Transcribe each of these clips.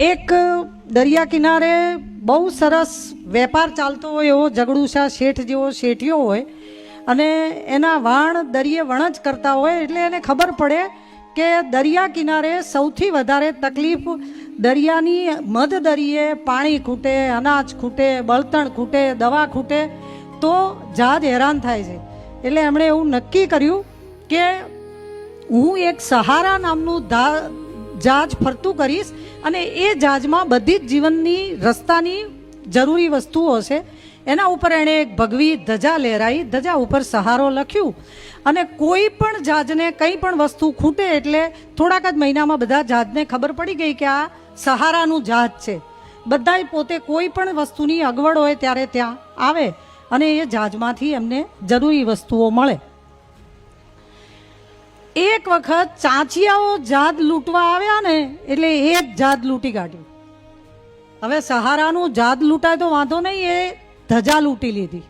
એક દરિયા કિનારે બહુ સરસ વેપાર ચાલતો હોય એવો જગડુશા શેઠ જેવો શેઠિયો હોય અને એના વાણ દરિયે વણ જ કરતા હોય, એટલે એને ખબર પડે કે દરિયા કિનારે સૌથી વધારે તકલીફ દરિયાની મધ દરિયે પાણી ખૂટે, અનાજ ખૂટે, બળતણ ખૂટે, દવા ખૂટે તો જહાજ હેરાન થાય છે. એટલે એમણે એવું નક્કી કર્યું કે હું એક સહારા નામનું જહાજ ફરતું કરીશ અને એ જહાજમાં બધી જ જીવનની રસ્તાની જરૂરી વસ્તુઓ છે. એના ઉપર એણે એક ભગવી ધજા લહેરાઈ, ધજા ઉપર સહારો લખ્યું અને કોઈ પણ જહાજને કંઈ પણ વસ્તુ ખૂટે એટલે થોડાક જ મહિનામાં બધા જહાજને ખબર પડી ગઈ કે આ સહારાનું જહાજ છે. બધાય પોતે કોઈ પણ વસ્તુની અગવડ હોય ત્યારે ત્યાં આવે અને એ જહાજમાંથી એમને જરૂરી વસ્તુઓ મળે. એક વખત ચાંચિયાઓ જહાજ લૂંટવા આવ્યા ને એટલે એ જ જહાજ લૂંટી કાઢ્યું. હવે સહારાનું જહાજ લૂંટાય તો વાંધો નહીં, એ ધજા લૂંટી લીધી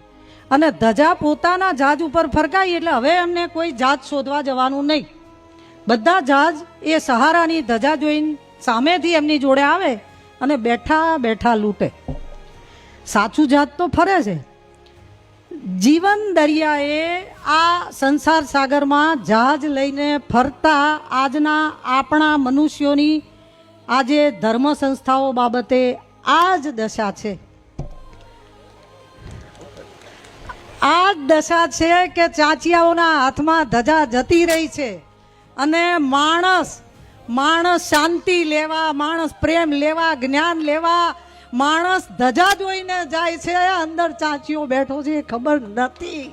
અને ધજા પોતાના જહાજ ઉપર ફરકાઈ એટલે હવે એમને કોઈ જહાજ શોધવા જવાનું નહીં. બધા જહાજ એ સહારાની ધજા જોઈને સામેથી એમની જોડે આવે અને બેઠા બેઠા લૂંટે. સાચું જહાજ તો ફરે છે. જીવન દરિયાએ આ સંસાર સાગરમાં જહાજ લઈને ફરતા આજના આપણા મનુષ્યોની આજે ધર્મ સંસ્થાઓ બાબતે આ જ દશા છે. આ જ દશા છે કે ચાંચિયાઓના હાથમાં ધજા જતી રહી છે અને માણસ શાંતિ લેવા, માણસ પ્રેમ લેવા, જ્ઞાન લેવા, માણસ ધજા જોઈને જાય છે, અંદર ચાંચિયો બેઠો છે ખબર નથી.